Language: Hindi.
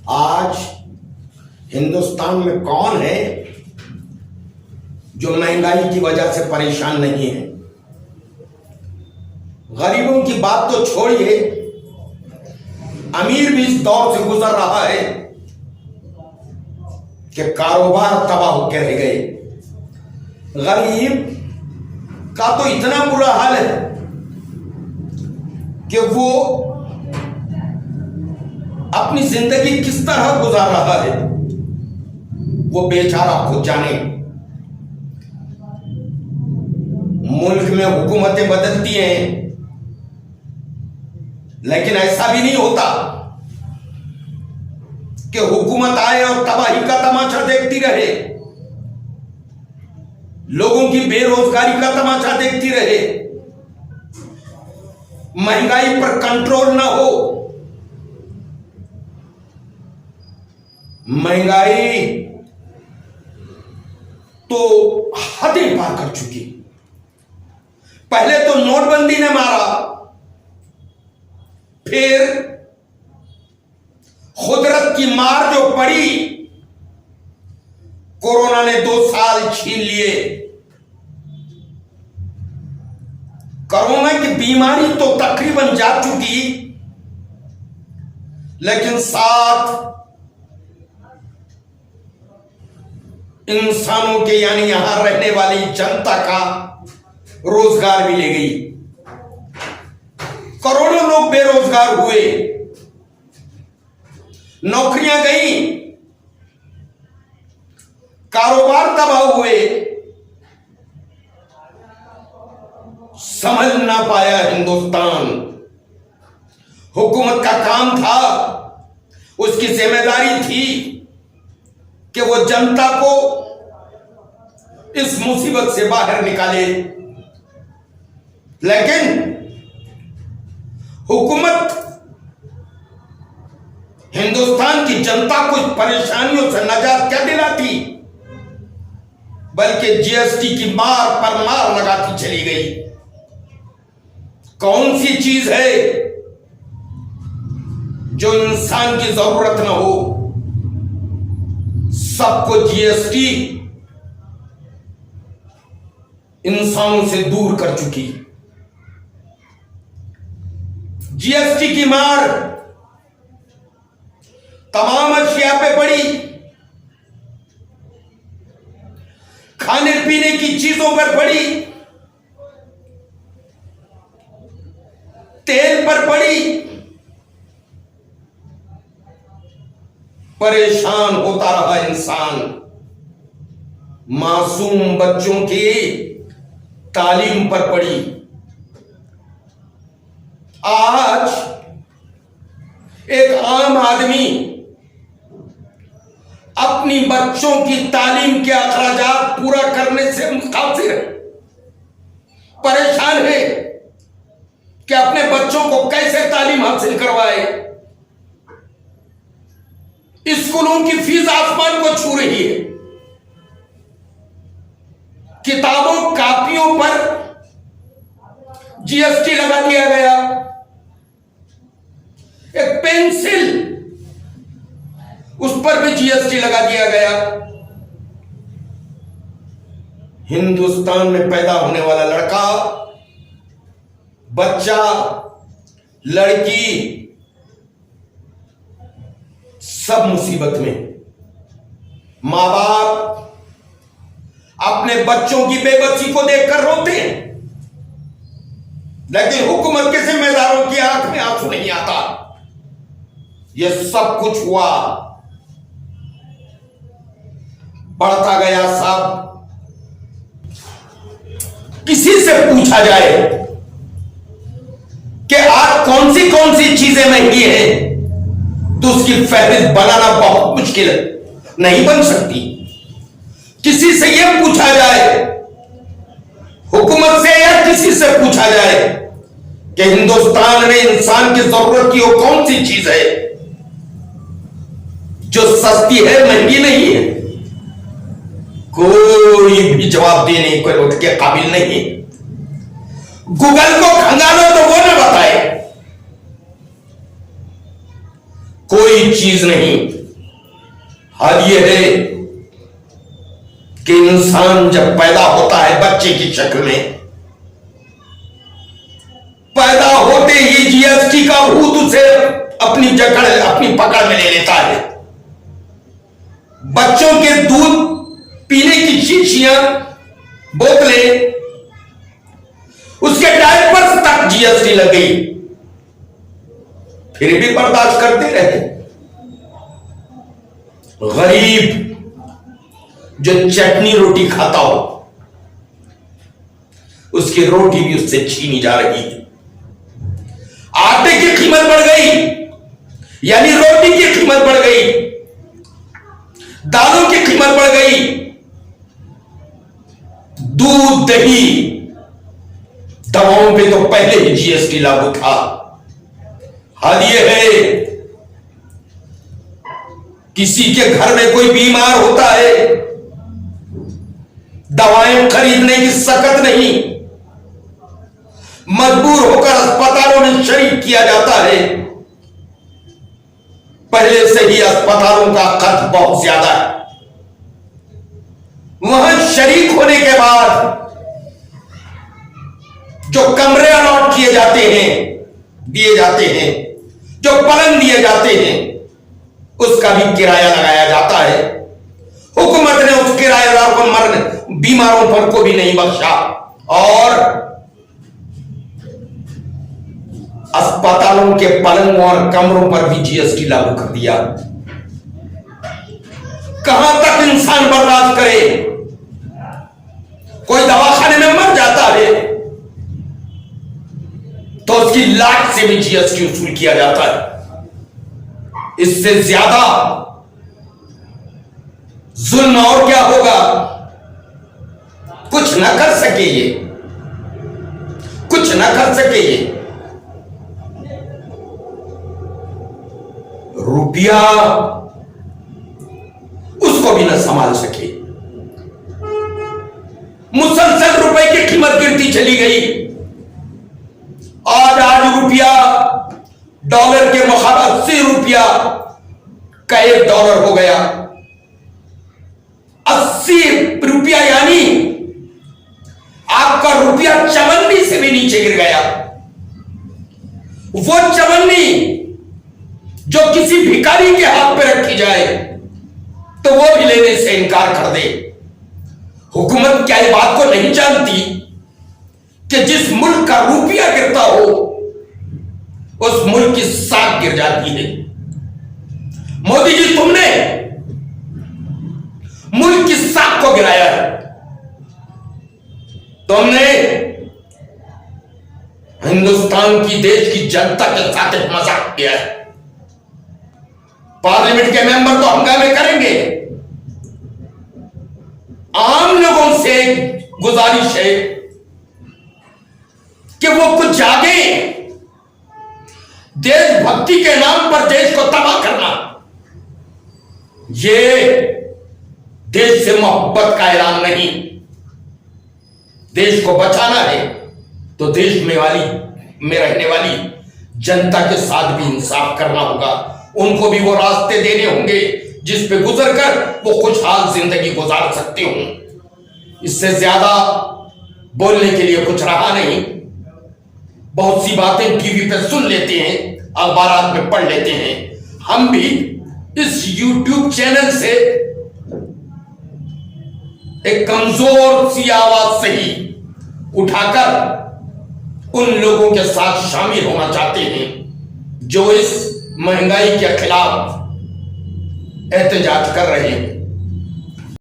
आज हिंदुस्तान में कौन है जो महंगाई की वजह से परेशान नहीं है? गरीबों की बात तो छोड़िए, अमीर भी इस दौर से गुजर रहा है कि कारोबार तबाह होकर रह गए। गरीब का तो इतना बुरा हाल है कि वो अपनी जिंदगी किस तरह गुजार रहा है वो बेचारा खुद जाने। मुल्क में हुकूमतें बदलती हैं, लेकिन ऐसा भी नहीं होता कि हुकूमत आए और तबाही का तमाशा देखती रहे, लोगों की बेरोजगारी का तमाशा देखती रहे, महंगाई पर कंट्रोल ना हो। महंगाई तो हदें पार कर चुकी। पहले तो नोटबंदी ने मारा, फिर खुदरत की मार जो पड़ी, कोरोना ने 2 साल छीन लिए। कोरोना की बीमारी तो तकरीबन जा चुकी, लेकिन साथ इंसानों के यानी यहां रहने वाली जनता का रोजगार भी ले गई। करोड़ों लोग बेरोजगार हुए, नौकरियां गई, कारोबार तबाह हुए। समझ ना पाया हिंदुस्तान। हुकूमत का काम था, उसकी जिम्मेदारी थी कि वो जनता को इस मुसीबत से बाहर निकाले, लेकिन हुकूमत हिंदुस्तान की जनता को परेशानियों से निजात क्या दिलाती, बल्कि जीएसटी की मार पर मार लगाती चली गई। कौन सी चीज है जो इंसान की जरूरत ना हो, सबको जीएसटी इंसानों से दूर कर चुकी। जीएसटी की मार तमाम अशिया पे पड़ी, खाने पीने की चीजों पर पड़ी, तेल पर पड़ी। परेशान होता रहा इंसान। मासूम बच्चों की तालीम पर पड़ी। आज एक आम आदमी अपनी बच्चों की तालीम के अखराजात पूरा करने से मुतासिर है, परेशान है कि अपने बच्चों को कैसे तालीम हासिल करवाए। स्कूलों की फीस आसमान को छू रही है। किताबों कापियों पर जीएसटी लगा दिया गया। एक पेंसिल, उस पर भी जीएसटी लगा दिया गया। हिंदुस्तान में पैदा होने वाला लड़का, बच्चा, लड़की सब मुसीबत में। मां बाप अपने बच्चों की बेबसी को देखकर रोते हैं, लेकिन हुकूमत के जिम्मेदारों की आंख में आंसू नहीं आता। यह सब कुछ हुआ, बढ़ता गया सब। किसी से पूछा जाए कि आज कौन सी चीजें महंगी हैं, तो उसकी फहरिस्त बनाना बहुत मुश्किल है, नहीं बन सकती। किसी से यह पूछा जाए, हुकूमत से या किसी से पूछा जाए कि हिंदुस्तान में इंसान की जरूरत की वो कौन सी चीज है जो सस्ती है, महंगी नहीं है, कोई भी जवाब देने के काबिल नहीं। गूगल को खंगालो तो वो न बताए, कोई चीज नहीं। हाल ये है कि इंसान जब पैदा होता है बच्चे की शक्ल में, पैदा होते ही जीएसटी का भूत उसे अपनी पकड़ में ले लेता है। बच्चों के दूध पीने की शीशियां, बोतलें, उसके डायपर्स तक जीएसटी लग गई, फिर भी बर्दाश्त करते रहे। गरीब जो चटनी रोटी खाता हो, उसकी रोटी भी उससे छीनी जा रही है। आटे की कीमत बढ़ गई, यानी रोटी की कीमत बढ़ गई, दालों की कीमत बढ़ गई, दूध, दही, दवाओं पे तो पहले ही जीएसटी लागू था। हाल ये है किसी के घर में कोई बीमार होता है, दवाएं खरीदने की सकत नहीं, मजबूर होकर अस्पतालों में शरीक किया जाता है। पहले से ही अस्पतालों का खर्च बहुत ज्यादा है, वहां शरीक होने के बाद जो कमरे अलॉट किए जाते हैं, दिए जाते हैं, जो पलंग दिए जाते हैं, उसका भी किराया लगाया जाता है। हुकूमत ने उस किराएदार को बीमारों पर को भी नहीं बख्शा और अस्पतालों के पलंगों और कमरों पर भी जीएसटी लागू कर दिया। कहां तक इंसान बर्दाश्त करे? कोई दवाखाने में मर जाता है तो उसकी लाख से भी जीएसटी वसूल किया जाता है। इससे ज्यादा जुल्म और क्या होगा? कुछ ना कर सके ये, कुछ ना कर सके ये। रुपया उसको भी ना संभाल सके। मुसलसल रुपए की कीमत गिरती चली गई। आज रुपया डॉलर के मुकाबले 80 रुपया का $1 हो गया। 80 रुपया यानी आपका रुपया चवन्नी से भी नीचे गिर गया। वो चवन्नी जो किसी भिखारी के हाथ पे रखी जाए तो वो भी लेने से इनकार कर दे। हुकूमत क्या इस बात को नहीं जानती कि जिस मुल्क का रुपया गिरता हो उस मुल्क की साख गिर जाती है। मोदी जी, तुमने मुल्क की साख को गिराया है। तुमने हिंदुस्तान की, देश की जनता के साथ एक मजाक किया है। पार्लियामेंट के मेंबर तो हंगामे करेंगे। आम लोगों से गुजारिश है कि वो कुछ जागे। देशभक्ति के नाम पर देश को तबाह करना, ये देश से मोहब्बत का ऐलान नहीं। देश को बचाना है तो देश में रहने वाली जनता के साथ भी इंसाफ करना होगा। उनको भी वो रास्ते देने होंगे जिस पे गुजर कर वो खुशहाल जिंदगी गुजार सकते हो। इससे ज्यादा बोलने के लिए कुछ रहा नहीं। बहुत सी बातें टीवी पे सुन लेते हैं, अखबारात में पढ़ लेते हैं। हम भी इस YouTube चैनल से एक कमजोर सी आवाज से ही उठाकर उन लोगों के साथ शामिल होना चाहते हैं जो इस महंगाई के खिलाफ एहतजाज कर रहे हैं।